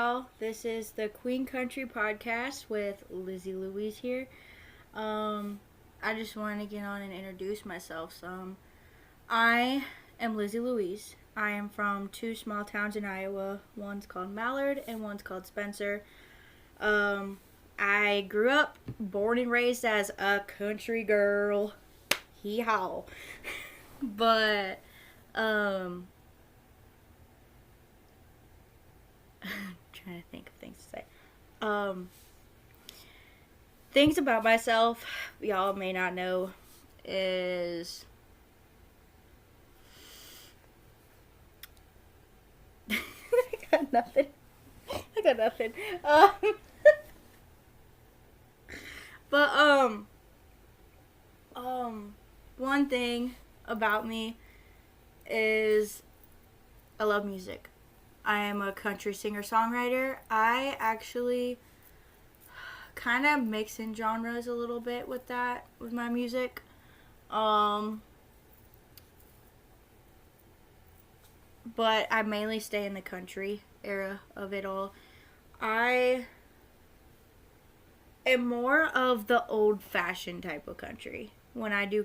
y'all. This is the Queen Country Podcast with Lizzie Louise here. I just wanted to get on and introduce myself some. I am Lizzie Louise. I am from two small towns in Iowa. One's called Mallard and one's called Spencer. I grew up, born and raised as a country girl. Hee haw. But, trying to think of things to say. Things about myself y'all may not know is I got nothing. I got nothing. But one thing about me is I love music. I am a country singer-songwriter. I actually kind of mix in genres a little bit with my music. But I mainly stay in the country era of it all. I am more of the old-fashioned type of country. When I do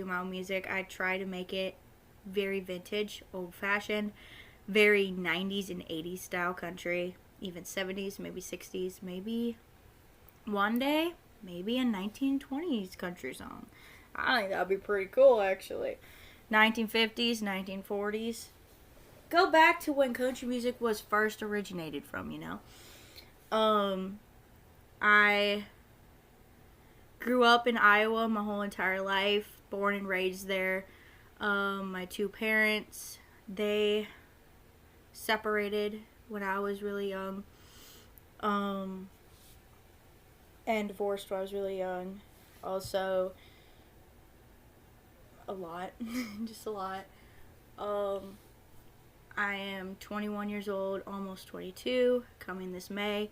my own music, I try to make it very vintage, old-fashioned, very 90s and 80s style country, even 70s, maybe 60s, maybe one day, maybe a 1920s country song. I think that would be pretty cool, actually. 1950s, 1940s. Go back to when country music was first originated from, I grew up in Iowa my whole entire life, born and raised there. My two parents, they separated when I was really young, and divorced when I was really young. Also, a lot, just a lot. I am 21 years old, almost 22, coming this May.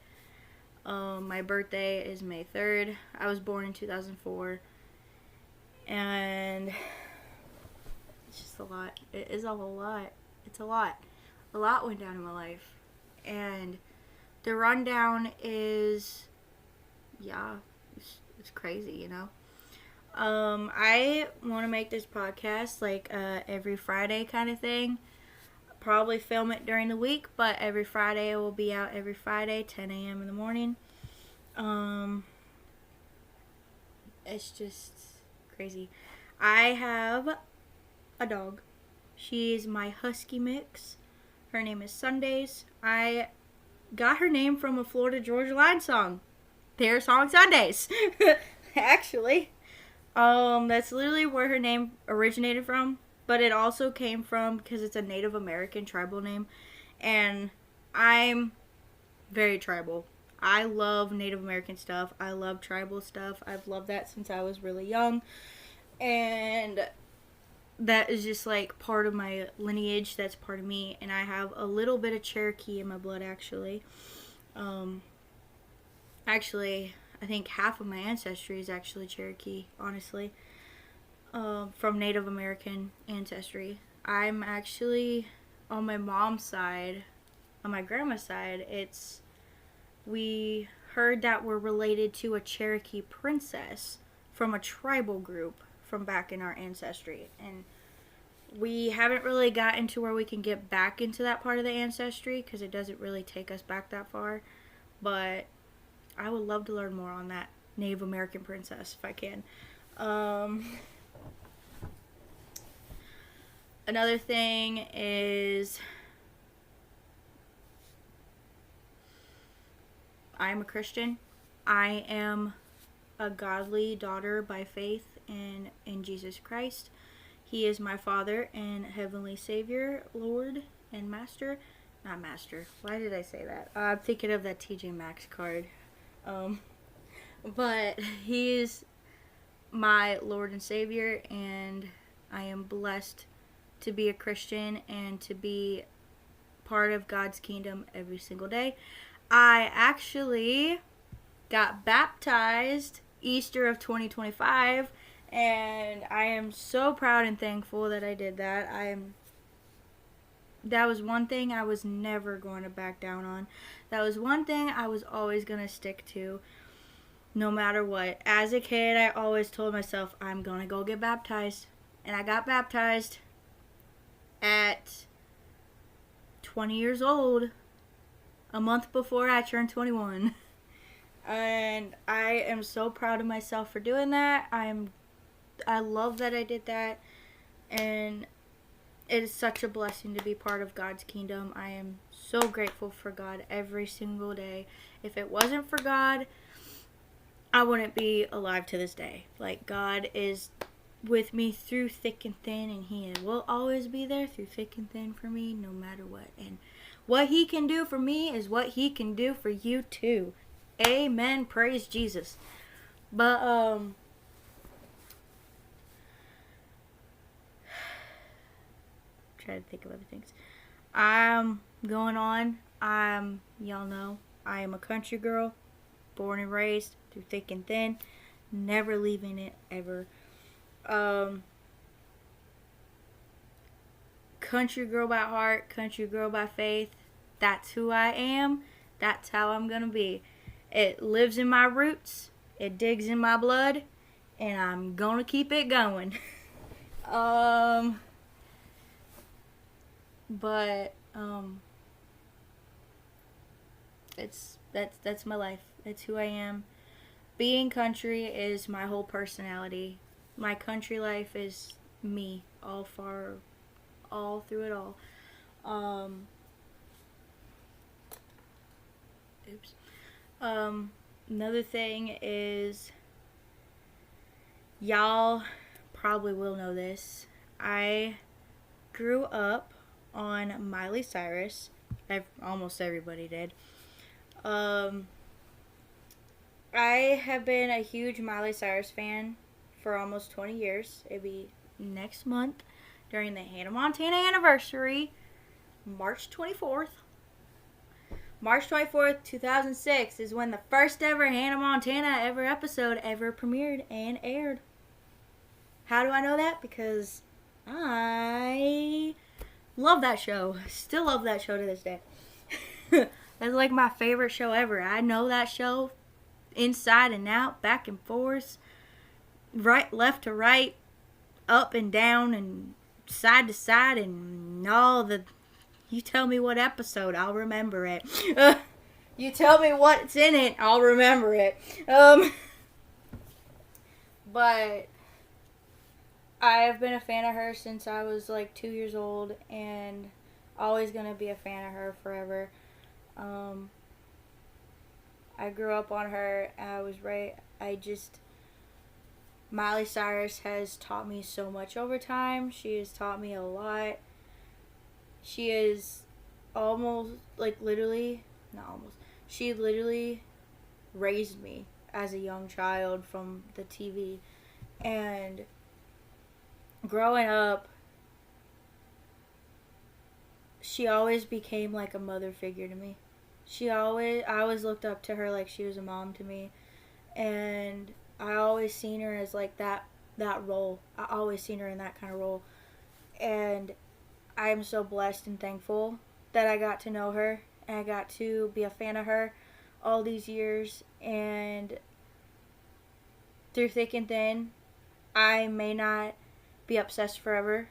My birthday is May 3rd. I was born in 2004, and it's just a lot. It is a whole lot. It's a lot. A lot went down in my life, and the rundown is, it's crazy, I want to make this podcast like every Friday kind of thing. Probably film it during the week, but every Friday it will be out every Friday, 10 a.m. in the morning. It's just crazy. I have a dog. She's my husky mix. Her name is Sundays. I got her name from a Florida Georgia Line song. Their song Sundays. Actually. That's literally where her name originated from. But it also came from because it's a Native American tribal name. And I'm very tribal. I love Native American stuff. I love tribal stuff. I've loved that since I was really young. And that is just like part of my lineage. That's part of me. And I have a little bit of Cherokee in my blood, actually. Actually, I think half of my ancestry is actually Cherokee, honestly. From Native American ancestry. I'm actually, on my mom's side, on my grandma's side, we heard that we're related to a Cherokee princess from a tribal group from back in our ancestry. And we haven't really gotten to where we can get back into that part of the ancestry because it doesn't really take us back that far. But I would love to learn more on that Native American princess if I can. Another thing is I am a Christian. I am a godly daughter by faith in Jesus Christ. He is my Father and Heavenly Savior, Lord and Master. Not Master. Why did I say that? I'm thinking of that TJ Maxx card. But He is my Lord and Savior, and I am blessed to be a Christian and to be part of God's kingdom every single day. I actually got baptized Easter of 2025, and I am so proud and thankful that I did that. That was one thing I was never going to back down on. That was one thing I was always going to stick to no matter what. As a kid, I always told myself, I'm going to go get baptized. And I got baptized at 20 years old, a month before I turned 21. And I am so proud of myself for doing that. I love that I did that. And it is such a blessing to be part of God's kingdom. I am so grateful for God every single day. If it wasn't for God, I wouldn't be alive to this day. Like, God is with me through thick and thin, and He will always be there through thick and thin for me, no matter what. And what He can do for me is what He can do for you too. Amen. Praise Jesus. But try to think of other things. I'm going on. Y'all know, I am a country girl, born and raised through thick and thin, never leaving it ever. Country girl by heart, country girl by faith. That's who I am. That's how I'm gonna be. It lives in my roots. It digs in my blood, and I'm gonna keep it going. But that's my life. It's who I am. Being country is my whole personality. My country life is me, all through it all. Oops. Another thing is, y'all probably will know this. I grew up on Miley Cyrus. Almost everybody did. I have been a huge Miley Cyrus fan for almost 20 years. It'll be next month during the Hannah Montana anniversary, March 24th. March 24th, 2006 is when the first ever Hannah Montana episode ever premiered and aired. How do I know that? Because I love that show. Still love that show to this day. That's like my favorite show ever. I know that show inside and out, back and forth, right, left to right, up and down, and side to side, and all the... You tell me what episode, I'll remember it. You tell me what's in it, I'll remember it. But I have been a fan of her since I was like 2 years old, and always gonna be a fan of her forever. I grew up on her. Miley Cyrus has taught me so much over time. She has taught me a lot. She is she literally raised me as a young child from the TV. And growing up, she always became like a mother figure to me. I always looked up to her like she was a mom to me. And I always seen her as like that role. I always seen her in that kind of role. And I am so blessed and thankful that I got to know her and I got to be a fan of her all these years. And through thick and thin, I may not be obsessed forever,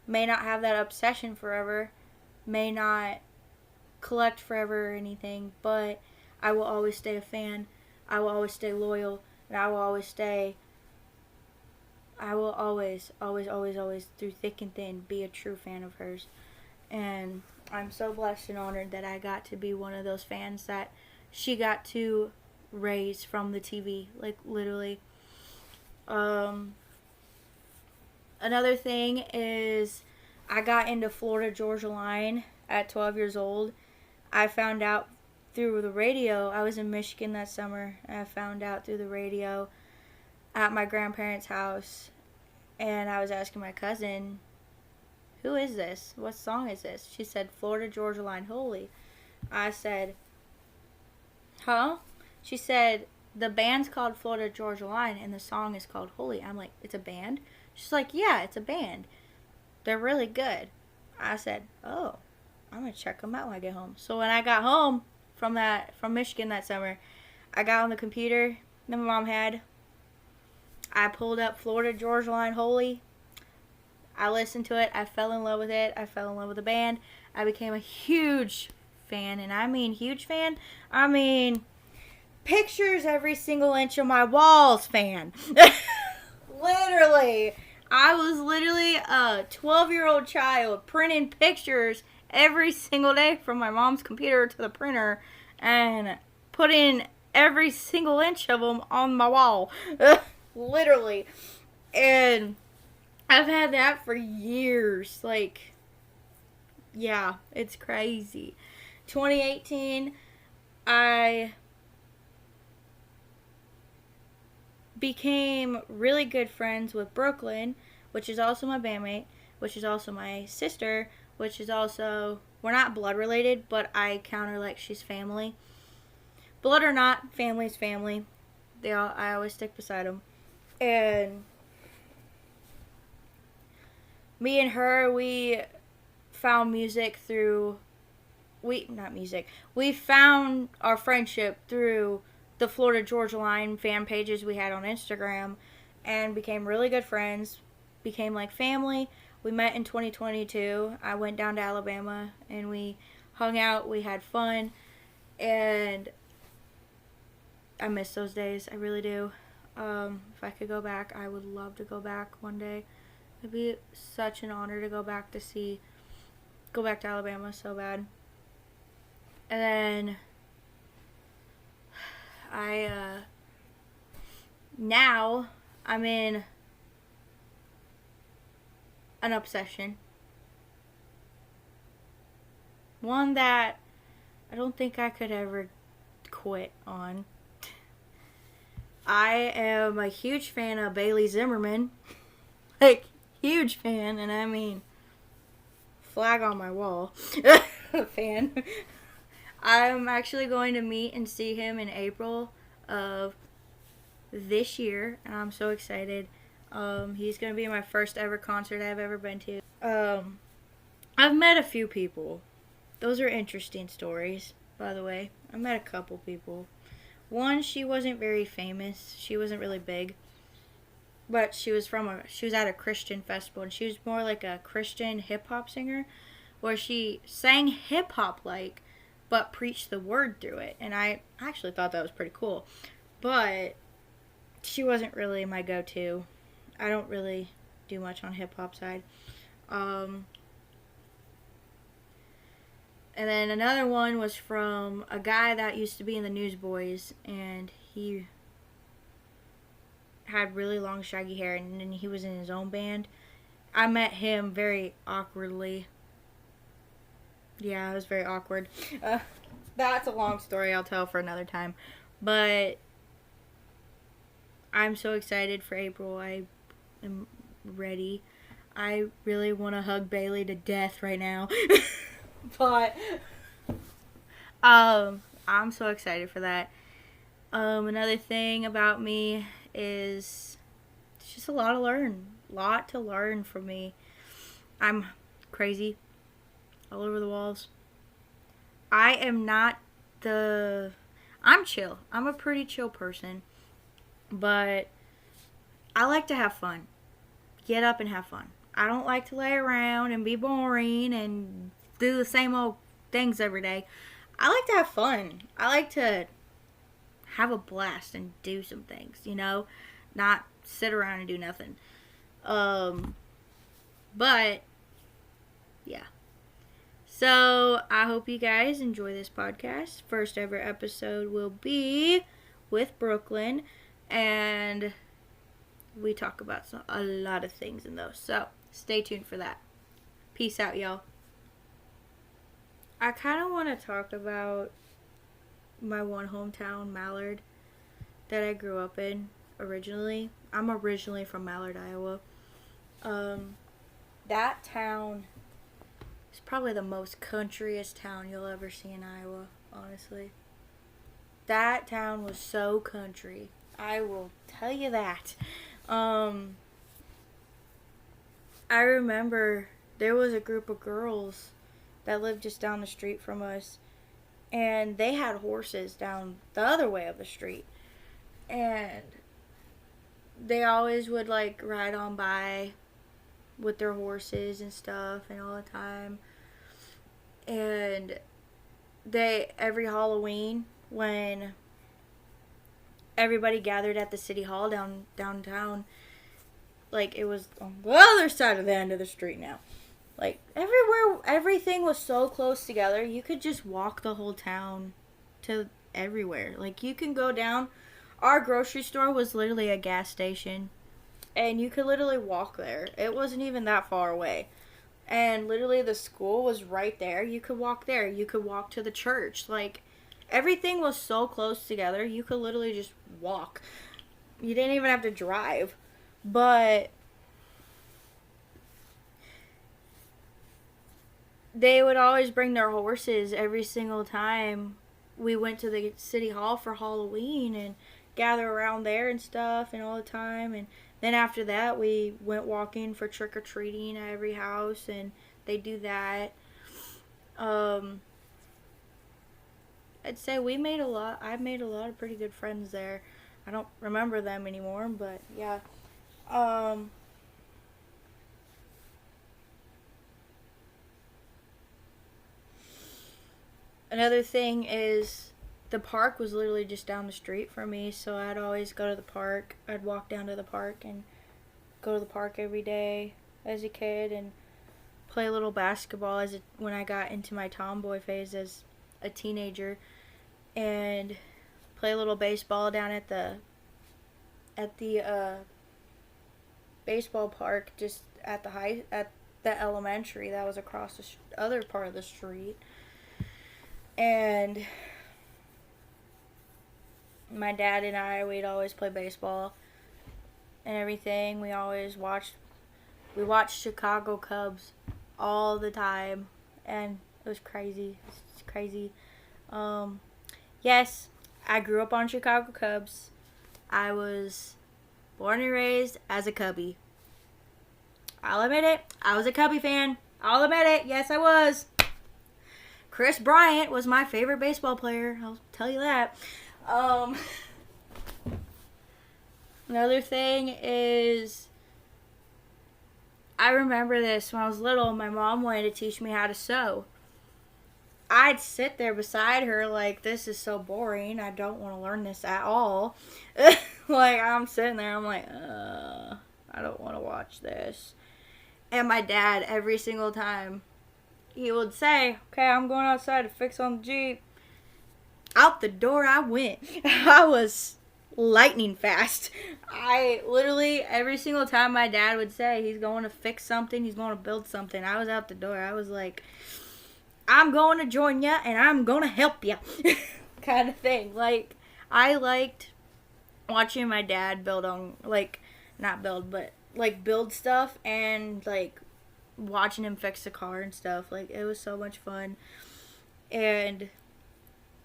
may not have that obsession forever, may not collect forever or anything, but I will always stay a fan. I will always stay loyal, and I will always, through thick and thin, be a true fan of hers. And I'm so blessed and honored that I got to be one of those fans that she got to raise from the TV, like literally. Another thing is, I got into Florida Georgia Line at 12 years old. I found out through the radio. I was in Michigan that summer, and I found out through the radio at my grandparents' house, and I was asking my cousin, who is this? What song is this? She said, Florida Georgia Line, Holy. I said, huh? She said, the band's called Florida Georgia Line, and the song is called Holy. I'm like, it's a band? She's like, yeah, it's a band. They're really good. I said, oh, I'm going to check them out when I get home. So when I got home from Michigan that summer, I got on the computer that my mom had. I pulled up Florida Georgia Line Holy. I listened to it. I fell in love with it. I fell in love with the band. I became a huge fan, and I mean huge fan. I mean pictures every single inch of my walls fan. Literally. I was literally a 12-year-old child printing pictures every single day from my mom's computer to the printer and putting every single inch of them on my wall. Literally. And I've had that for years. Like, yeah, it's crazy. 2018, I became really good friends with Brooklyn, which is also my bandmate, which is also my sister, which is also, we're not blood related, but I count her like she's family. Blood or not, family's family. I always stick beside them. And me and her, we found music through, we found our friendship through the Florida Georgia Line fan pages we had on Instagram and became really good friends, became like family. We met in 2022. I went down to Alabama and we hung out, we had fun, and I miss those days. I really do. If I could go back, I would love to go back one day. It'd be such an honor to go back to Alabama so bad. And then now I'm in an obsession. One that I don't think I could ever quit on. I am a huge fan of Bailey Zimmerman. Like, huge fan, and I mean, flag on my wall. Fan. I'm actually going to meet and see him in April of this year, and I'm so excited. He's going to be my first ever concert I've ever been to. I've met a few people. Those are interesting stories, by the way. I met a couple people. One, she wasn't very famous. She wasn't really big. But she was at a Christian festival, and she was more like a Christian hip-hop singer, where she sang hip-hop like, but preached the word through it. And I actually thought that was pretty cool. But she wasn't really my go-to. I don't really do much on hip-hop side. And then another one was from a guy that used to be in the Newsboys, and he had really long shaggy hair, and then he was in his own band. I met him very awkwardly. Yeah, it was very awkward. That's a long story I'll tell for another time. But I'm so excited for April. I am ready. I really want to hug Bailey to death right now. But I'm so excited for that. Another thing about me is it's just a lot to learn from me. I'm crazy all over the walls. I'm chill. I'm a pretty chill person, but I like to have fun. Get up and have fun. I don't like to lay around and be boring and do the same old things every day. I like to have fun. I like to have a blast and do some things, not sit around and do nothing. But yeah. So I hope you guys enjoy this podcast. First ever episode will be with Brooklyn, and we talk about a lot of things in those. So stay tuned for that. Peace out, y'all. I kind of want to talk about my one hometown, Mallard, that I grew up in originally. I'm originally from Mallard, Iowa. That town is probably the most countryest town you'll ever see in Iowa, honestly. That town was so country. I will tell you that. I remember there was a group of girls that lived just down the street from us, and they had horses down the other way of the street, and they always would like ride on by with their horses and stuff and all the time. And they, every Halloween, when everybody gathered at the city hall downtown, like it was on the other side of the end of the street now. Like everywhere, everything was so close together. You could just walk the whole town to everywhere. Like you can go down. Our grocery store was literally a gas station, and you could literally walk there. It wasn't even that far away. And literally the school was right there. You could walk there. You could walk to the church. Like everything was so close together. You could literally just walk. You didn't even have to drive. But they would always bring their horses every single time we went to the city hall for Halloween and gather around there and stuff and all the time. And then after that we went walking for trick-or-treating at every house, and they do that. I'd say I made a lot of pretty good friends there. I don't remember them anymore, but yeah. Another thing is the park was literally just down the street from me, so I'd always go to the park. I'd walk down to the park and go to the park every day as a kid and play a little basketball when I got into my tomboy phase as a teenager, and play a little baseball down at the baseball park just at the elementary that was across the other part of the street. And my dad and we'd always play baseball and everything. We watched Chicago Cubs all the time, and it was crazy. It's crazy. Yes, I grew up on Chicago Cubs. I was born and raised as a Cubby. I'll admit it. I was a Cubby fan. I'll admit it. Yes, I was. Chris Bryant was my favorite baseball player. I'll tell you that. Another thing is, I remember this when I was little. My mom wanted to teach me how to sew. I'd sit there beside her like, this is so boring. I don't want to learn this at all. Like, I'm sitting there. I'm like, I don't want to watch this. And my dad, every single time, he would say, okay, I'm going outside to fix on the Jeep. Out the door I went. I was lightning fast. I literally, every single time my dad would say he's going to fix something, he's going to build something, I was out the door. I was like, I'm going to join ya and I'm going to help ya. Kind of thing. Like, I liked watching my dad build stuff, and like watching him fix the car and stuff. Like, it was so much fun. And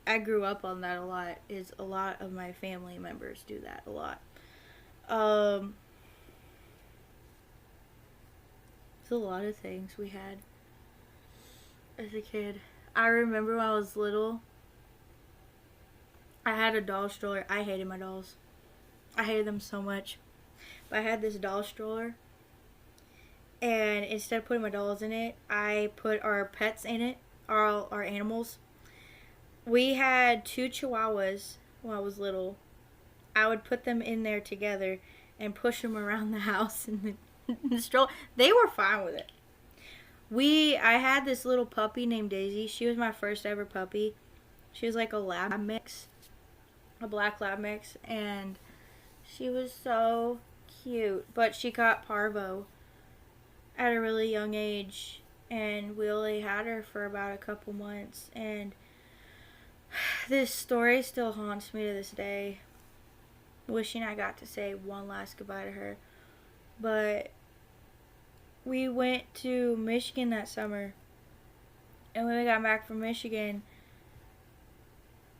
I grew up on that a lot. A lot of my family members do that a lot. There's a lot of things we had as a kid. I remember when I was little, I had a doll stroller. I hated my dolls. I hated them so much. But I had this doll stroller, and instead of putting my dolls in it, I put our pets in it, our animals. We had 2 chihuahuas when I was little. I would put them in there together and push them around the house in the stroller. They were fine with it. I had this little puppy named Daisy. She was my first ever puppy. She was like a lab mix, a black lab mix, and she was so cute. But she caught parvo at a really young age, and we only had her for about a couple months, and this story still haunts me to this day, wishing I got to say one last goodbye to her. But we went to Michigan that summer, and when we got back from Michigan,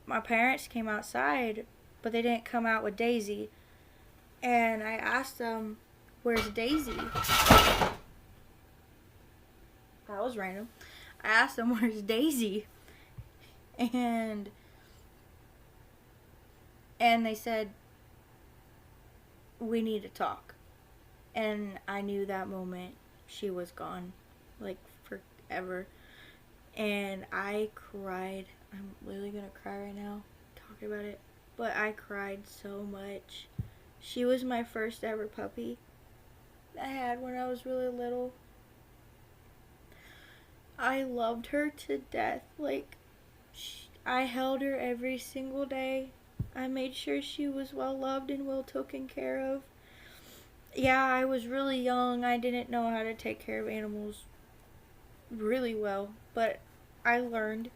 my parents came outside, but they didn't come out with Daisy. And I asked them, where's Daisy? was random. I asked them, where's Daisy? And they said, we need to talk. And I knew that moment she was gone, like forever. And I cried. I'm literally gonna cry right now talking about it. But I cried so much. She was my first ever puppy I had when I was really little. I loved her to death. Like, I held her every single day. I made sure she was well loved and well taken care of. Yeah, I was really young. I didn't know how to take care of animals really well, but I learned.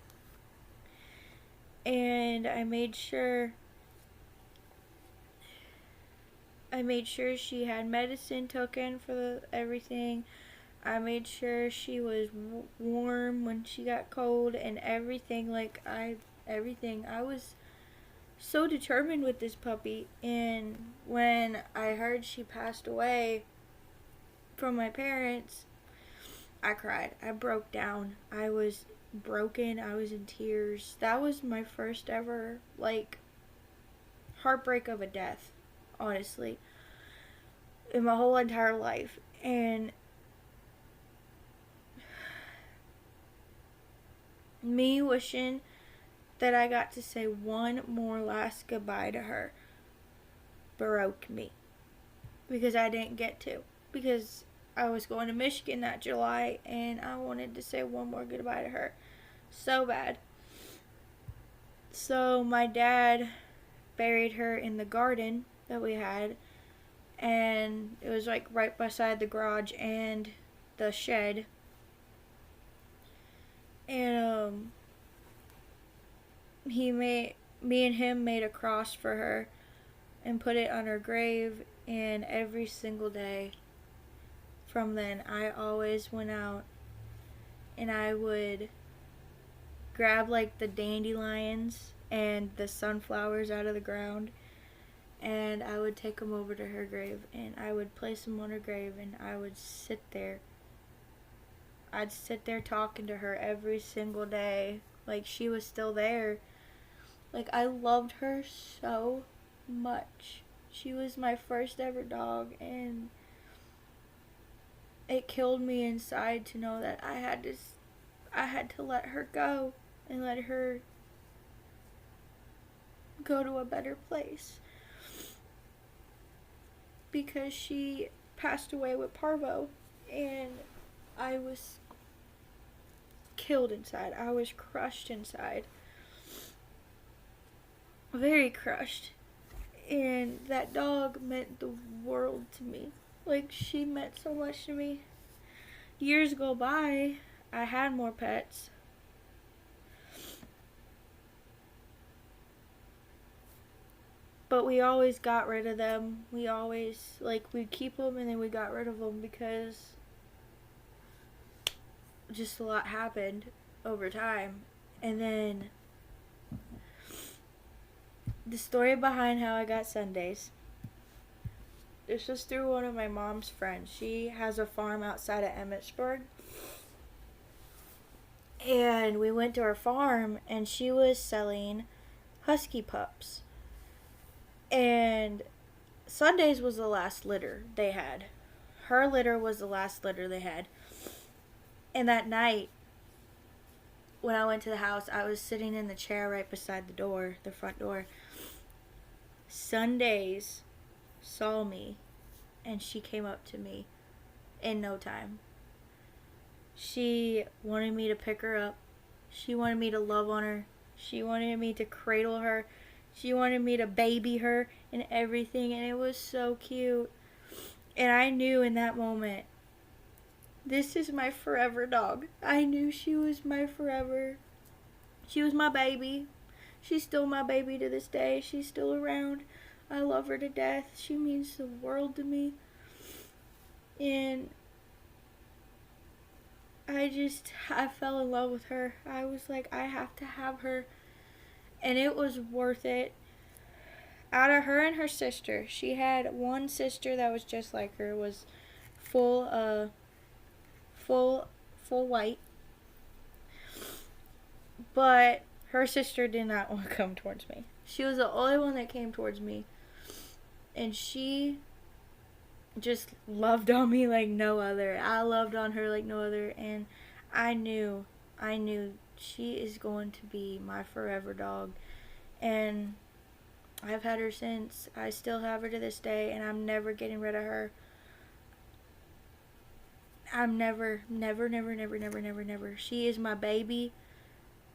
And I made sure she had medicine taken for everything. I made sure she was warm when she got cold and everything. Everything. I was so determined with this puppy. And when I heard she passed away from my parents, I cried. I broke down. I was broken. I was in tears. That was my first ever, heartbreak of a death, honestly, in my whole entire life. And me wishing that I got to say one more last goodbye to her broke me. Because I didn't get to. Because I was going to Michigan that July and I wanted to say one more goodbye to her so bad. So my dad buried her in the garden that we had, and it was right beside the garage and the shed. And me and him made a cross for her and put it on her grave. And every single day from then, I always went out and I would grab the dandelions and the sunflowers out of the ground, and I would take them over to her grave and I would place them on her grave, and I would sit there. I'd sit there talking to her every single day like she was still there. I loved her so much. She was my first ever dog, and it killed me inside to know that I had to let her go and let her go to a better place, because she passed away with parvo, and I was killed inside. I was crushed inside. Very crushed. And that dog meant the world to me. She meant so much to me. Years go by, I had more pets. But we always got rid of them. We always, we'd keep them and then we got rid of them because just a lot happened over time. And then the story behind how I got Sundays. This was through one of my mom's friends. She has a farm outside of Emmitsburg. And we went to her farm and she was selling husky pups. And Sundays was the last litter they had. Her litter was the last litter they had. And that night, when I went to the house, I was sitting in the chair right beside the door, the front door. Sundays saw me, and she came up to me in no time. She wanted me to pick her up. She wanted me to love on her. She wanted me to cradle her. She wanted me to baby her and everything, and it was so cute. And I knew in that moment, this is my forever dog. I knew she was my forever. She was my baby. She's still my baby to this day. She's still around. I love her to death. She means the world to me. And I fell in love with her. I was like, I have to have her. And it was worth it. Out of her and her sister, she had one sister that was just like her, was full full white. But her sister did not want to come towards me. She was the only one that came towards me. And she just loved on me like no other. I loved on her like no other. And I knew she is going to be my forever dog. And I've had her since. I still have her to this day. And I'm never getting rid of her. I'm never. She is my baby.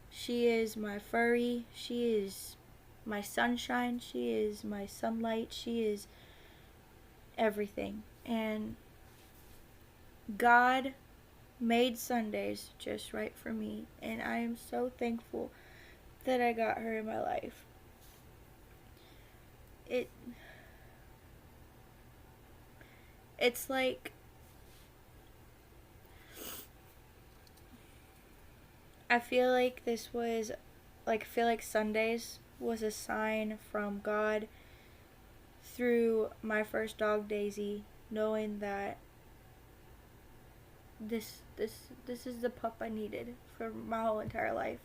She is my furry. She is my sunshine. She is my sunlight. She is everything. And God made Sundays just right for me. And I am so thankful that I got her in my life. It's like I feel like Sundays was a sign from God through my first dog, Daisy, knowing that this is the pup I needed for my whole entire life.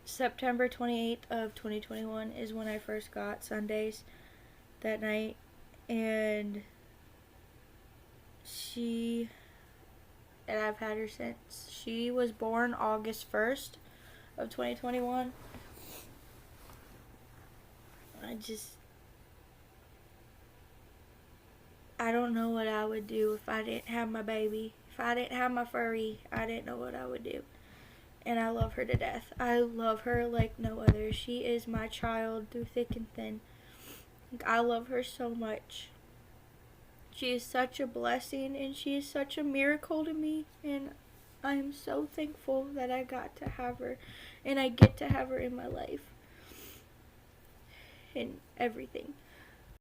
September 28th of 2021 is when I first got Sundays that night, and I've had her since. She was born August 1st of 2021. I don't know what I would do if I didn't have my baby. If I didn't have my furry, I didn't know what I would do. And I love her to death. I love her like no other. She is my child through thick and thin. I love her so much. She is such a blessing, and she is such a miracle to me, and I am so thankful that I got to have her, and I get to have her in my life, and everything.